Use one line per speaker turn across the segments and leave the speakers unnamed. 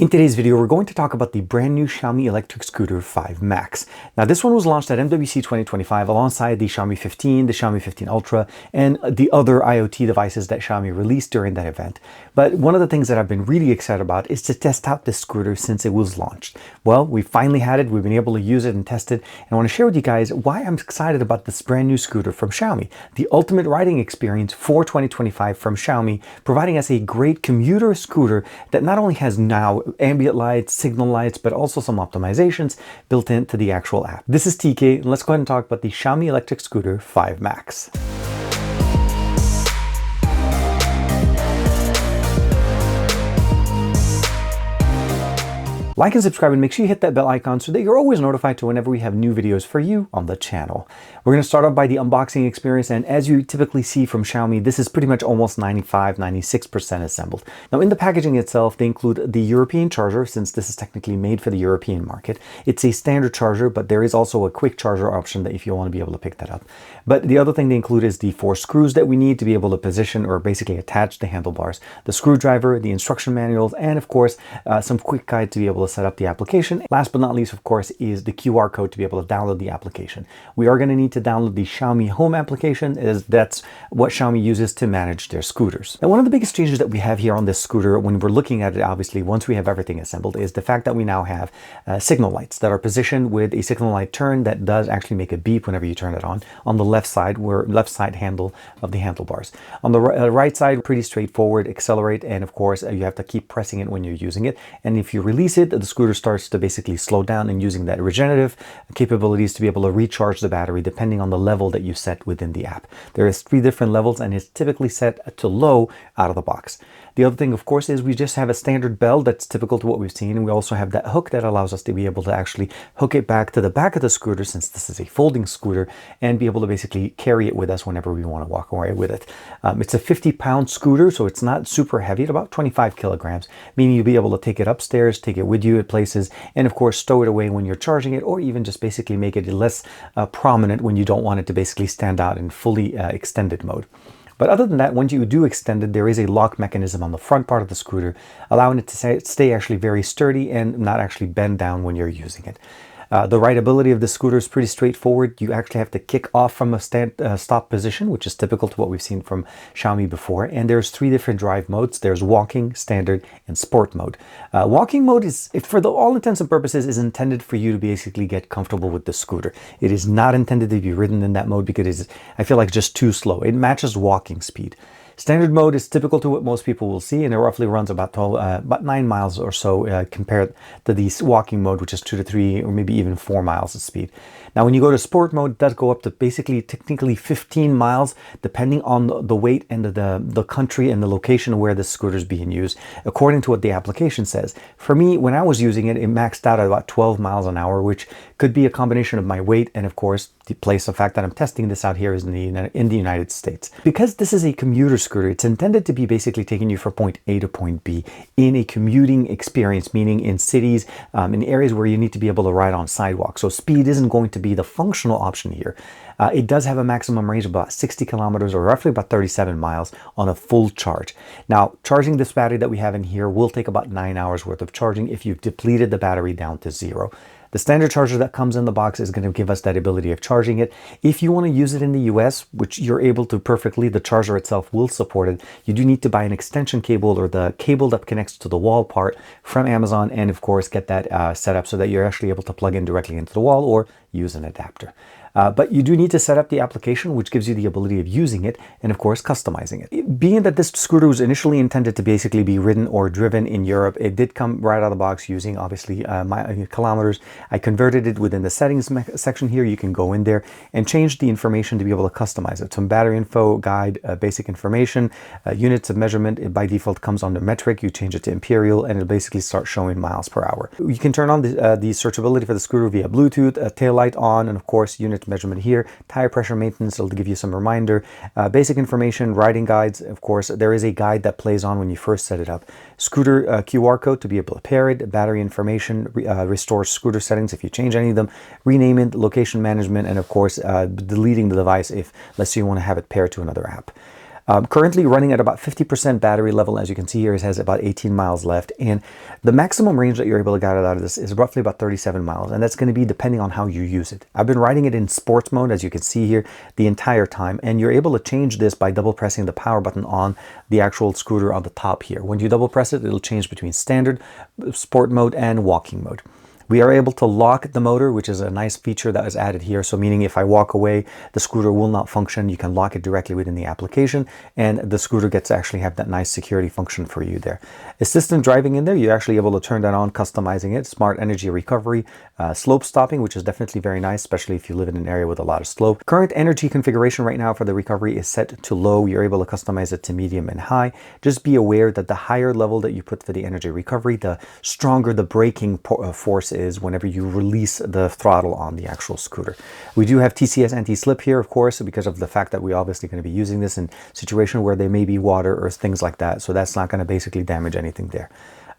In today's video, we're going to talk about the brand new Xiaomi electric scooter 5 Max. Now, this one was launched at MWC 2025 alongside the Xiaomi 15, the Xiaomi 15 Ultra, and the other IoT devices that Xiaomi released during that event. But one of the things that I've been really excited about is to test out this scooter since it was launched. Well, we finally had it, we've been able to use it and test it, and I want to share with you guys why I'm excited about this brand new scooter from Xiaomi, the ultimate riding experience for 2025 from Xiaomi, providing us a great commuter scooter that not only has now ambient lights, signal lights, but also some optimizations built into the actual app. This is TK, and let's go ahead and talk about the Xiaomi electric scooter 5 Max. Like and subscribe, and make sure you hit that bell icon so that you're always notified to whenever we have new videos for you on the channel. We're going to start off by the unboxing experience, and as you typically see from Xiaomi, this is pretty much almost 95–96% assembled. Now, in the packaging itself, they include the European charger, since this is technically made for the European market. It's a standard charger, but there is also a quick charger option that if you want to be able to pick that up. But the other thing they include is the 4 screws that we need to be able to position or basically attach the handlebars, the screwdriver, the instruction manuals, and of course, some quick guide to be able to set up the application. Last but not least, of course, is the QR code to be able to download the application. We are going to need to download the Xiaomi Home application, as that's what Xiaomi uses to manage their scooters. Now, one of the biggest changes that we have here on this scooter when we're looking at it, obviously, once we have everything assembled, is the fact that we now have signal lights that are positioned with a signal light turn that does actually make a beep whenever you turn it on the left side, where left side handle of the handlebars. On the right side, pretty straightforward, accelerate, and of course, you have to keep pressing it when you're using it. And if you release it, the scooter starts to basically slow down, and using that regenerative capabilities to be able to recharge the battery depending on the level that you set within the app. There is 3 different levels, and it's typically set to low out of the box. The other thing, of course, is we just have a standard bell that's typical to what we've seen, and we also have that hook that allows us to be able to actually hook it back to the back of the scooter, since this is a folding scooter, and be able to basically carry it with us whenever we want to walk away with it. It's a 50-pound scooter, so it's not super heavy, at about 25 kilograms, meaning you'll be able to take it upstairs, take it with you at places, and of course stow it away when you're charging it, or even just basically make it less prominent when you don't want it to basically stand out in fully extended mode. But other than that, once you do extend it, there is a lock mechanism on the front part of the scooter, allowing it to stay actually very sturdy and not actually bend down when you're using it. The rideability of the scooter is pretty straightforward. You actually have to kick off from a stop position, which is typical to what we've seen from Xiaomi before. And there's 3 different drive modes. There's walking, standard, and sport mode. Walking mode is, for all intents and purposes, is intended for you to basically get comfortable with the scooter. It is not intended to be ridden in that mode because I feel like just too slow. It matches walking speed. Standard mode is typical to what most people will see, and it roughly runs about 9 miles or so compared to the walking mode, which is 2 to 3 or maybe even 4 miles of speed. Now, when you go to sport mode, it does go up to basically technically 15 miles, depending on the weight and the country and the location where the scooter is being used, according to what the application says. For me, when I was using it, it maxed out at about 12 miles an hour, which could be a combination of my weight and, of course, the fact that I'm testing this out here is in the United States. Because this is a commuter scooter, it's intended to be basically taking you from point A to point B in a commuting experience, meaning in cities, in areas where you need to be able to ride on sidewalks. So speed isn't going to be the functional option here. It does have a maximum range of about 60 kilometers or roughly about 37 miles on a full charge. Now, charging this battery that we have in here will take about 9 hours worth of charging if you've depleted the battery down to 0. The standard charger that comes in the box is going to give us that ability of charging it. If you want to use it in the US, which you're able to perfectly, the charger itself will support it. You do need to buy an extension cable or the cable that connects to the wall part from Amazon, and of course get that set up so that you're actually able to plug in directly into the wall or use an adapter. But you do need to set up the application, which gives you the ability of using it and, of course, customizing it. Being that this scooter was initially intended to basically be ridden or driven in Europe, it did come right out of the box using, obviously, my kilometers. I converted it within the settings section here. You can go in there and change the information to be able to customize it. Some battery info, guide, basic information, units of measurement. It by default comes under metric. You change it to imperial, and it'll basically start showing miles per hour. You can turn on the searchability for the scooter via Bluetooth, tail light on, and of course, unit measurement here, tire pressure maintenance, it'll give you some reminder, basic information, riding guides. Of course, there is a guide that plays on when you first set it up. Scooter QR code to be able to pair it, battery information, restore scooter settings if you change any of them, rename it, location management, and of course, deleting the device if, let's say, you want to have it paired to another app. Currently running at about 50% battery level. As you can see here, it has about 18 miles left, and the maximum range that you're able to get out of this is roughly about 37 miles, and that's going to be depending on how you use it. I've been riding it in sports mode, as you can see here, the entire time, and you're able to change this by double pressing the power button on the actual scooter on the top here. When you double press it, it'll change between standard, sport mode, and walking mode. We are able to lock the motor, which is a nice feature that is added here. So meaning if I walk away, the scooter will not function. You can lock it directly within the application, and the scooter gets to actually have that nice security function for you there. Assistant driving in there, you're actually able to turn that on, customizing it. Smart energy recovery, slope stopping, which is definitely very nice, especially if you live in an area with a lot of slope. Current energy configuration right now for the recovery is set to low. You're able to customize it to medium and high. Just be aware that the higher level that you put for the energy recovery, the stronger the braking force is whenever you release the throttle on the actual scooter. We do have TCS anti-slip here, of course, because of the fact that we're obviously going to be using this in a situation where there may be water or things like that. So that's not going to basically damage anything there.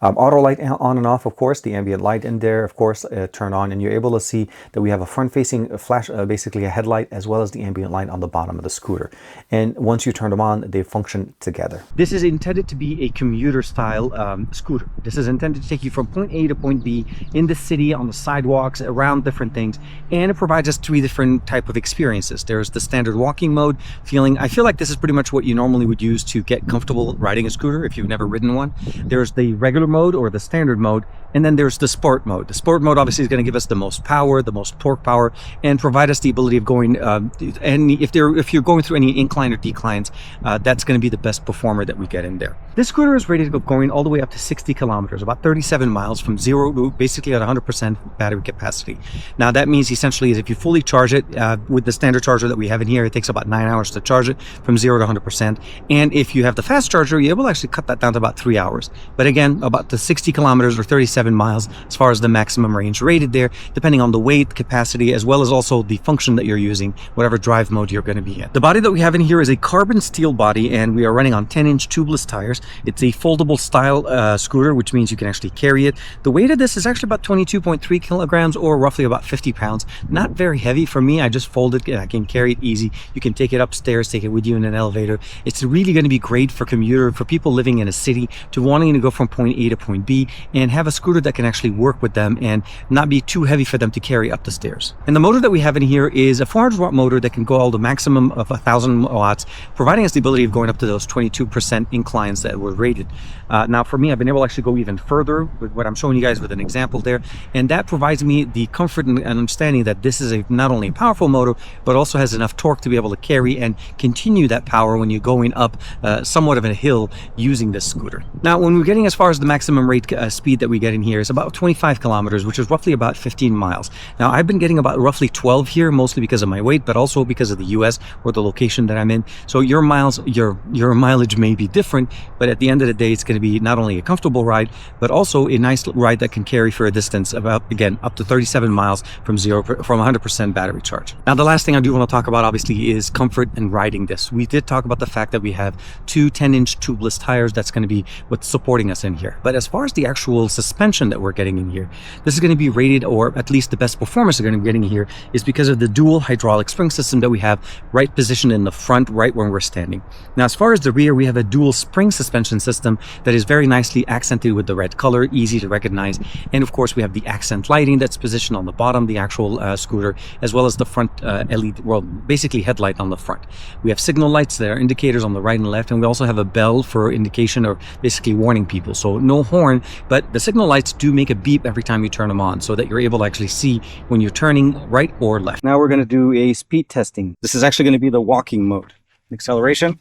Auto light on and off, of course, the ambient light in there, of course, turn on, and you're able to see that we have a front-facing flash, basically a headlight, as well as the ambient light on the bottom of the scooter. And once you turn them on, they function together. This is intended to be a commuter-style scooter. This is intended to take you from point A to point B in the city, on the sidewalks, around different things, and it provides us 3 different type of experiences. There's the standard walking mode, I feel like this is pretty much what you normally would use to get comfortable riding a scooter if you've never ridden one. There's the regular mode or the standard mode, and then there's the sport mode. The sport mode obviously is going to give us the most power, the most torque power, and provide us the ability of going and if you're going through any incline or declines, that's going to be the best performer that we get in there. This scooter is rated to go going all the way up to 60 kilometers, about 37 miles from 0 to basically at 100% battery capacity. Now that means essentially is if you fully charge it with the standard charger that we have in here, it takes about 9 hours to charge it from 0 to 100%, and if you have the fast charger, you're able to actually cut that down to about 3 hours. But again, about the 60 kilometers or 37 miles as far as the maximum range rated there, depending on the weight, capacity, as well as also the function that you're using, whatever drive mode you're going to be in. The body that we have in here is a carbon steel body, and we are running on 10-inch tubeless tires. It's a foldable style scooter, which means you can actually carry it. The weight of this is actually about 22.3 kilograms or roughly about 50 pounds. Not very heavy for me. I just fold it and I can carry it easy. You can take it upstairs, take it with you in an elevator. It's really going to be great for people living in a city to wanting to go from point A to point B and have a scooter that can actually work with them and not be too heavy for them to carry up the stairs. And the motor that we have in here is a 400 watt motor that can go all the maximum of 1,000 watts, providing us the ability of going up to those 22% inclines that were rated. Now for me, I've been able to actually go even further with what I'm showing you guys with an example there, and that provides me the comfort and understanding that this is not only a powerful motor, but also has enough torque to be able to carry and continue that power when you're going up somewhat of a hill using this scooter. Now when we're getting as far as the maximum rate speed that we get in here is about 25 kilometers, which is roughly about 15 miles. Now I've been getting about roughly 12 here, mostly because of my weight, but also because of the US or the location that I'm in. So your mileage may be different, but at the end of the day, it's going to be not only a comfortable ride, but also a nice ride that can carry for a distance of again, up to 37 miles from 100% battery charge. Now the last thing I do want to talk about obviously is comfort and riding this. We did talk about the fact that we have 2 10-inch tubeless tires. That's going to be what's supporting us in here. But as far as the actual suspension that we're getting in here, this is going to be rated, or at least the best performance we're going to be getting here is because of the dual hydraulic spring system that we have right positioned in the front, right when we're standing. Now as far as the rear, we have a dual spring suspension system that is very nicely accented with the red color, easy to recognize, and of course we have the accent lighting that's positioned on the bottom, the actual scooter, as well as the front LED, well basically headlight on the front. We have signal lights that are indicators on the right and left, and we also have a bell for indication or basically warning people. So no horn, but the signal lights do make a beep every time you turn them on so that you're able to actually see when you're turning right or left. Now we're going to do a speed testing. This is actually going to be the walking mode. Acceleration.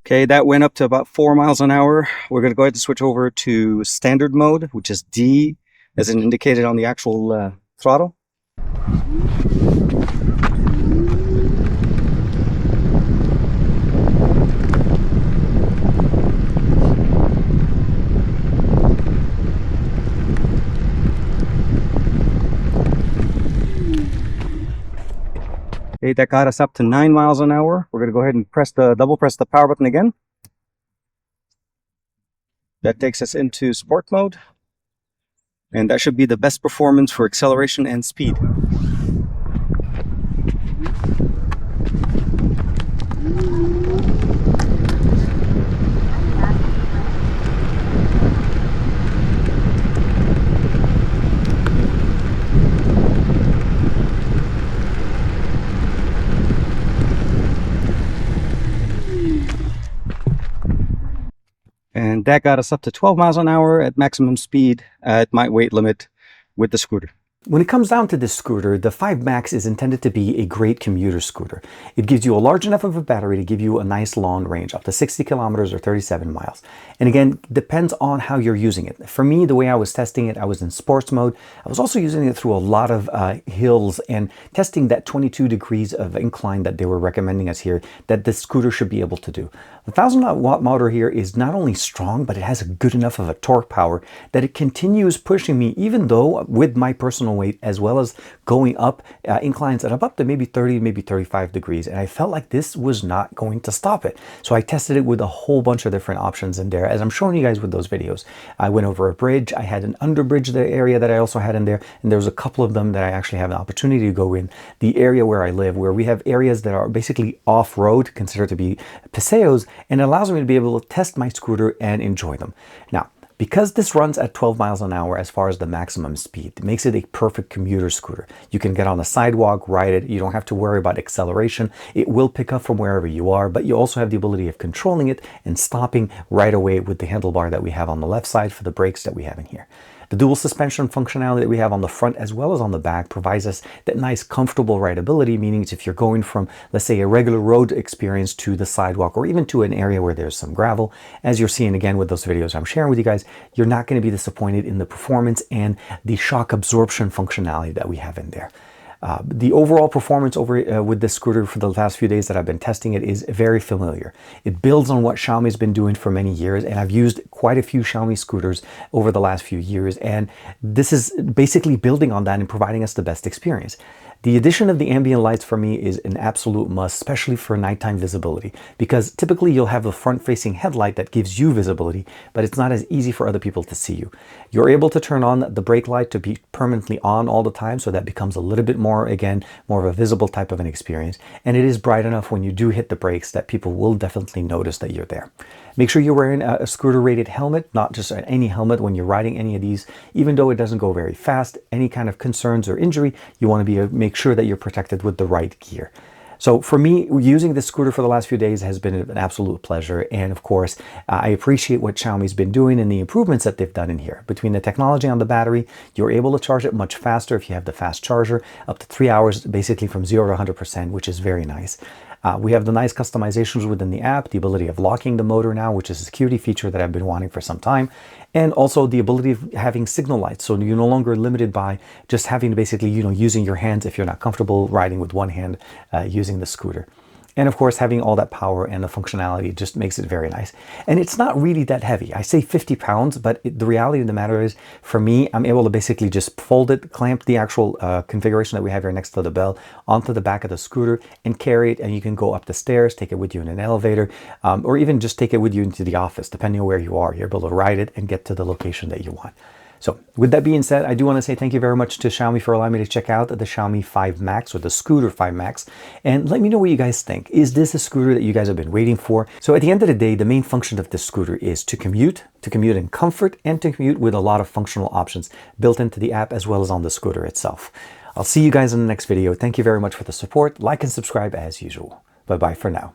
Okay, that went up to about 4 miles an hour. We're going to go ahead and switch over to standard mode, which is D, as indicated on the actual throttle. Okay, that got us up to 9 miles an hour. We're going to go ahead and double press the power button again. That takes us into sport mode. And that should be the best performance for acceleration and speed. And that got us up to 12 miles an hour at maximum speed at my weight limit with the scooter. When it comes down to this scooter, the 5 Max is intended to be a great commuter scooter. It gives you a large enough of a battery to give you a nice long range, up to 60 kilometers or 37 miles. And again, depends on how you're using it. For me, the way I was testing it, I was in sports mode. I was also using it through a lot of hills and testing that 22 degrees of incline that they were recommending us here, that the scooter should be able to do. The 1000-watt motor here is not only strong, but it has a good enough of a torque power that it continues pushing me, even though with my personal weight, as well as going up inclines and up to maybe 30, maybe 35 degrees. And I felt like this was not going to stop it. So I tested it with a whole bunch of different options in there, as I'm showing you guys with those videos. I went over a bridge. I had an underbridge area that I also had in there. And there was a couple of them that I actually have an opportunity to go in. The area where I live, where we have areas that are basically off-road, considered to be paseos, and it allows me to be able to test my scooter and enjoy them. Now, because this runs at 12 miles an hour as far as the maximum speed, it makes it a perfect commuter scooter. You can get on the sidewalk, ride it. You don't have to worry about acceleration. It will pick up from wherever you are, but you also have the ability of controlling it and stopping right away with the handlebar that we have on the left side for the brakes that we have in here. The dual suspension functionality that we have on the front as well as on the back provides us that nice comfortable rideability, meaning if you're going from, let's say, a regular road experience to the sidewalk or even to an area where there's some gravel, as you're seeing again with those videos I'm sharing with you guys, you're not going to be disappointed in the performance and the shock absorption functionality that we have in there. The overall performance with this scooter for the last few days that I've been testing it is very familiar. It builds on what Xiaomi's been doing for many years, and I've used quite a few Xiaomi scooters over the last few years, and this is basically building on that and providing us the best experience. The addition of the ambient lights for me is an absolute must, especially for nighttime visibility, because typically you'll have a front-facing headlight that gives you visibility, but it's not as easy for other people to see you. You're able to turn on the brake light to be permanently on all the time, so that becomes a little bit more, again, more of a visible type of an experience, and it is bright enough when you do hit the brakes that people will definitely notice that you're there. Make sure you're wearing a scooter-rated helmet, not just any helmet when you're riding any of these. Even though it doesn't go very fast, any kind of concerns or injury, you want to make sure that you're protected with the right gear. So for me, using this scooter for the last few days has been an absolute pleasure. And of course, I appreciate what Xiaomi's been doing and the improvements that they've done in here. Between the technology on the battery, you're able to charge it much faster if you have the fast charger, up to 3 hours, basically from 0 to 100%, which is very nice. We have the nice customizations within the app, the ability of locking the motor now, which is a security feature that I've been wanting for some time, and also the ability of having signal lights. So you're no longer limited by just having to basically, using your hands if you're not comfortable riding with one hand using the scooter. And of course, having all that power and the functionality just makes it very nice. And it's not really that heavy. I say 50 pounds, but the reality of the matter is, for me, I'm able to basically just fold it, clamp the actual configuration that we have here next to the bell onto the back of the scooter and carry it. And you can go up the stairs, take it with you in an elevator, or even just take it with you into the office, depending on where you are. You're able to ride it and get to the location that you want. So with that being said, I do want to say thank you very much to Xiaomi for allowing me to check out the Xiaomi 5 Max, or the scooter 5 Max, and let me know what you guys think. Is this a scooter that you guys have been waiting for? So at the end of the day, the main function of this scooter is to commute in comfort, and to commute with a lot of functional options built into the app as well as on the scooter itself. I'll see you guys in the next video. Thank you very much for the support. Like and subscribe as usual. Bye-bye for now.